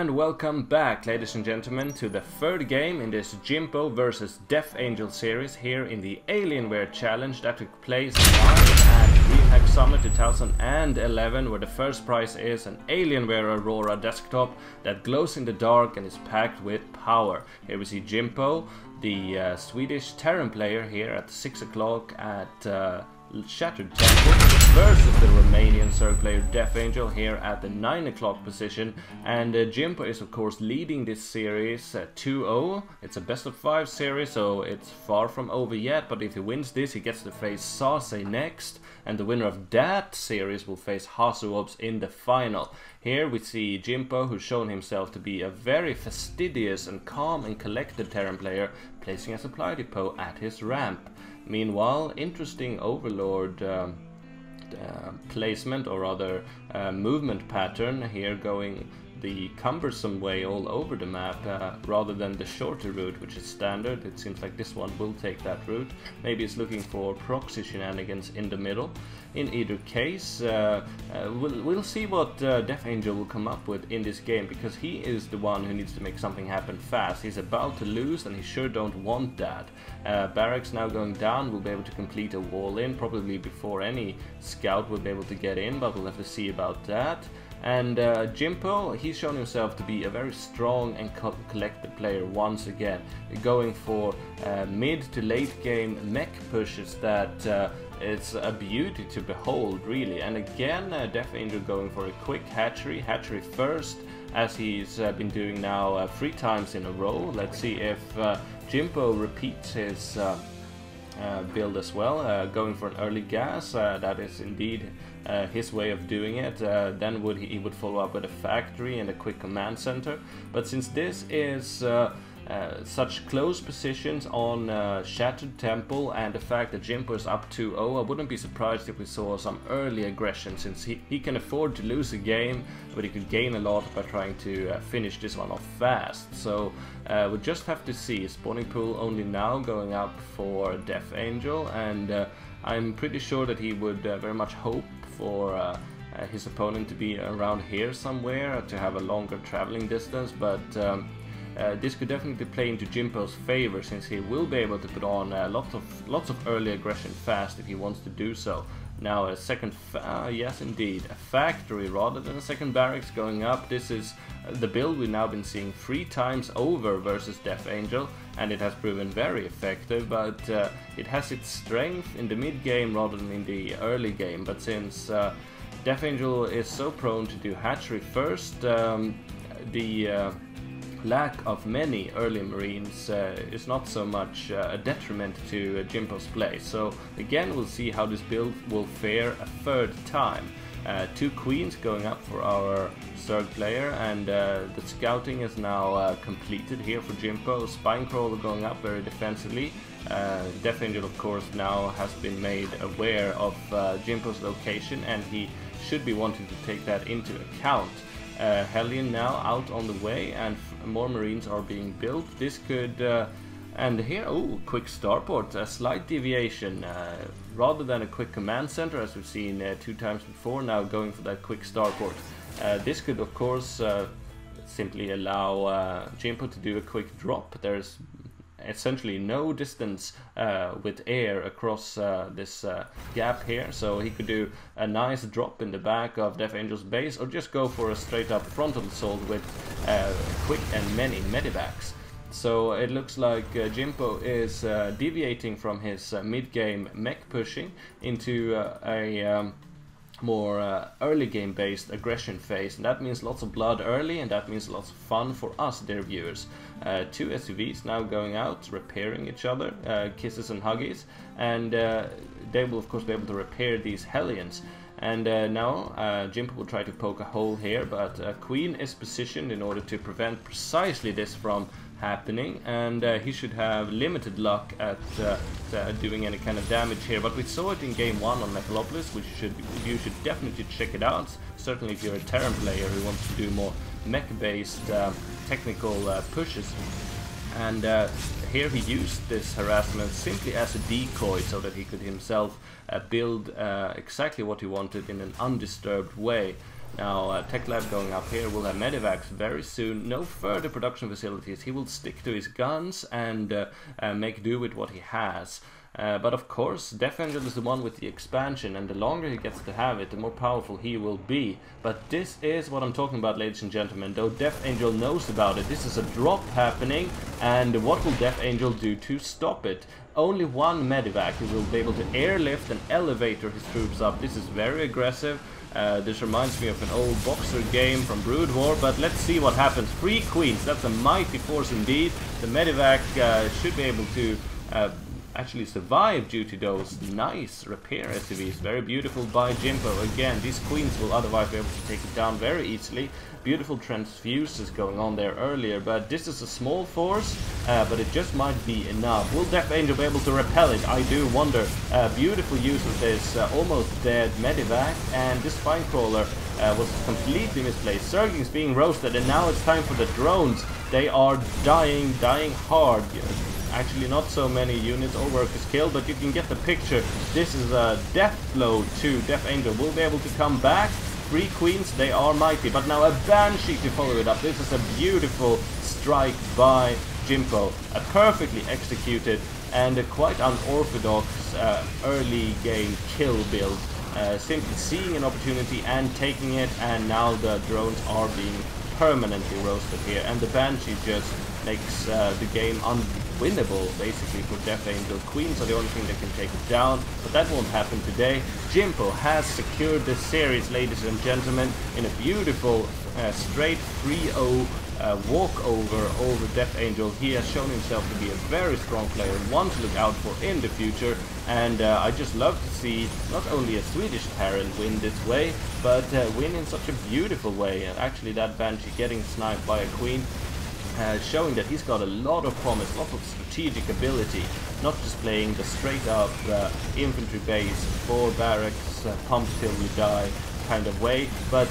And welcome back, ladies and gentlemen, to the third game in this Jimpo vs Death Angel series here in the Alienware Challenge that took place live at DreamHack Summer 2011, where the first prize is an Alienware Aurora desktop that glows in the dark and is packed with power. Here we see Jimpo, the Swedish Terran player, here at 6 o'clock at Shattered Temple versus the Romanian Zerg player Death Angel here at the 9 o'clock position. And Jimpo is of course leading this series 2-0. It's a best of 5 series, so it's far from over yet, but if he wins this he gets to face Sase next, and the winner of that series will face Hasuobs in the final. Here we see Jimpo, who's shown himself to be a very fastidious and calm and collected Terran player, placing a supply depot at his ramp. Meanwhile, interesting Overlord placement, or rather movement pattern here, going the cumbersome way all over the map rather than the shorter route, which is standard. It seems like this one will take that route. Maybe it's looking for proxy shenanigans in the middle. In either case, we'll see what Death Angel will come up with in this game, because he is the one who needs to make something happen fast. He's about to lose and he sure don't want that. Barracks now going down, will be able to complete a wall in, probably before any scout will be able to get in, but we'll have to see about that. And Jimpo, he's shown himself to be a very strong and collected player once again, going for mid to late game mech pushes that it's a beauty to behold, really. And again, Death Angel going for a quick hatchery first, as he's been doing now 3 times in a row. Let's see if Jimpo repeats his build as well, going for an early gas. That is indeed his way of doing it. Then he would follow up with a factory and a quick command center. But since this is such close positions on Shattered Temple, and the fact that Jimpo is up 2-0, I wouldn't be surprised if we saw some early aggression, since he can afford to lose a game, but he could gain a lot by trying to finish this one off fast. So we'll just have to see. Spawning pool only now going up for Death Angel, and I'm pretty sure that he would very much hope for his opponent to be around here somewhere, to have a longer traveling distance, but this could definitely play into Jimpo's favor, since he will be able to put on lots of early aggression fast if he wants to do so. Now a second, yes indeed, a factory rather than a second barracks going up. This is the build we've now been seeing 3 times over versus Death Angel, and it has proven very effective, but it has its strength in the mid game rather than in the early game. But since Death Angel is so prone to do hatchery first, the lack of many early marines is not so much a detriment to Jimpo's play. So again, we'll see how this build will fare a 3rd time. 2 queens going up for our Zerg player, and the scouting is now completed here for Jimpo. Spinecrawler going up very defensively. Death Angel of course now has been made aware of Jimpo's location, and he should be wanting to take that into account. Hellion now out on the way, and more marines are being built. This could and here, oh, quick starport, a slight deviation rather than a quick command center as we've seen 2 times before. Now going for that quick starport. This could of course simply allow Jimpo to do a quick drop. There's essentially no distance with air across this gap here, so he could do a nice drop in the back of Death Angel's base, or just go for a straight up frontal assault with quick and many medivacs. So it looks like Jimpo is deviating from his mid-game mech pushing into a more early game based aggression phase, and that means lots of blood early, and that means lots of fun for us, dear viewers. 2 SUVs now going out, repairing each other, kisses and huggies, and they will of course be able to repair these Hellions. And now Jimpo will try to poke a hole here, but Queen is positioned in order to prevent precisely this from happening, and he should have limited luck at doing any kind of damage here. But we saw it in game 1 on Metalopolis, which you should definitely check it out, certainly if you're a Terran player who wants to do more mech-based technical pushes. And here he used this harassment simply as a decoy, so that he could himself build exactly what he wanted in an undisturbed way. Now, Tech Lab going up here will have Medivacs very soon. No further production facilities. He will stick to his guns and make do with what he has. But of course, Death Angel is the one with the expansion, and the longer he gets to have it, the more powerful he will be. But this is what I'm talking about, ladies and gentlemen. Though Death Angel knows about it, this is a drop happening, and what will Death Angel do to stop it? Only one Medivac. He will be able to airlift and elevator his troops up. This is very aggressive. This reminds me of an old Boxer game from Brood War, but let's see what happens. 3 queens, that's a mighty force indeed. The Medivac should be able to actually survive due to those nice repair SCVs. Very beautiful by Jimpo. Again, these queens will otherwise be able to take it down very easily. Beautiful transfuses going on there earlier, but this is a small force, but it just might be enough. Will Death Angel be able to repel it? I do wonder. Beautiful use of this almost dead Medivac, and this Spinecrawler was completely misplaced. Zergling's being roasted, and now it's time for the drones. They are dying hard. Actually, not so many units or workers killed, but you can get the picture. This is a death blow to Death Angel. Will be able to come back. 3 queens, they are mighty, but now a Banshee to follow it up. This is a beautiful strike by Jimpo. A perfectly executed and a quite unorthodox early game kill build. Simply seeing an opportunity and taking it, and now the drones are being permanently roasted here, and the Banshee just makes the game unwinnable basically for Death Angel. Queens are the only thing that can take it down, but that won't happen today. Jimpo has secured the series, ladies and gentlemen, in a beautiful straight 3-0 walkover over Death Angel. He has shown himself to be a very strong player, one to look out for in the future, and I just love to see not only a Swedish parent win this way, but win in such a beautiful way. And actually that Banshee getting sniped by a queen, showing that he's got a lot of promise, lots of strategic ability, not just playing the straight up infantry base, 4 barracks, pump till we die kind of way, but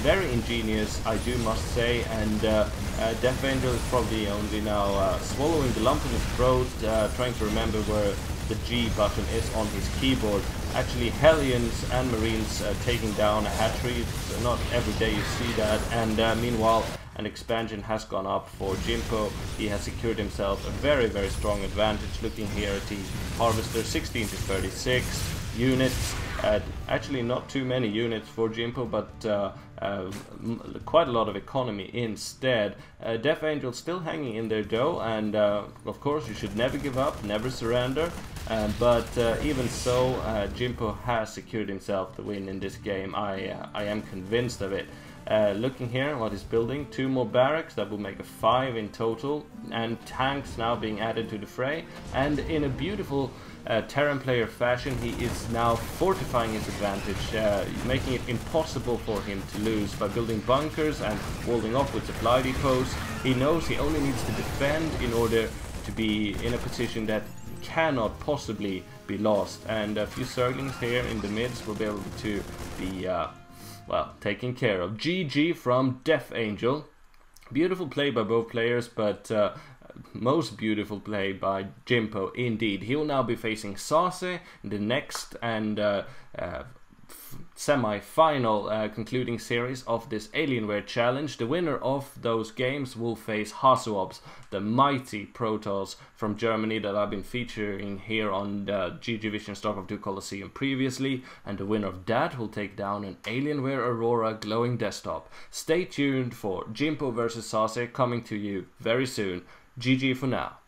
very ingenious, I do must say. And Death Angel is probably only now swallowing the lump in his throat, trying to remember where the G button is on his keyboard. Actually, Hellions and Marines taking down a hatchery. It's not every day you see that. And meanwhile, an expansion has gone up for Jimpo. He has secured himself a very strong advantage. Looking here at the Harvester, 16 to 36 units. Actually not too many units for Jimpo, but quite a lot of economy instead. Death Angel still hanging in there though, and of course you should never give up, never surrender. But even so, Jimpo has secured himself the win in this game. I am convinced of it. Looking here what he's building, 2 more barracks, that will make a 5 in total, and tanks now being added to the fray, and in a beautiful Terran player fashion he is now fortifying his advantage, making it impossible for him to lose by building bunkers and walling off with supply depots. He knows he only needs to defend in order to be in a position that cannot possibly be lost, and a few Zerglings here in the mids will be able to be well, taken care of. GG from Death Angel. Beautiful play by both players, but most beautiful play by Jimpo indeed. He will now be facing Sase in the next and semi-final concluding series of this Alienware Challenge. The winner of those games will face Hasuops, the mighty Protoss from Germany that I've been featuring here on the GG Vision StarCraft 2 Colosseum previously, and the winner of that will take down an Alienware Aurora glowing desktop. Stay tuned for Jimpo vs Sase coming to you very soon. GG for now.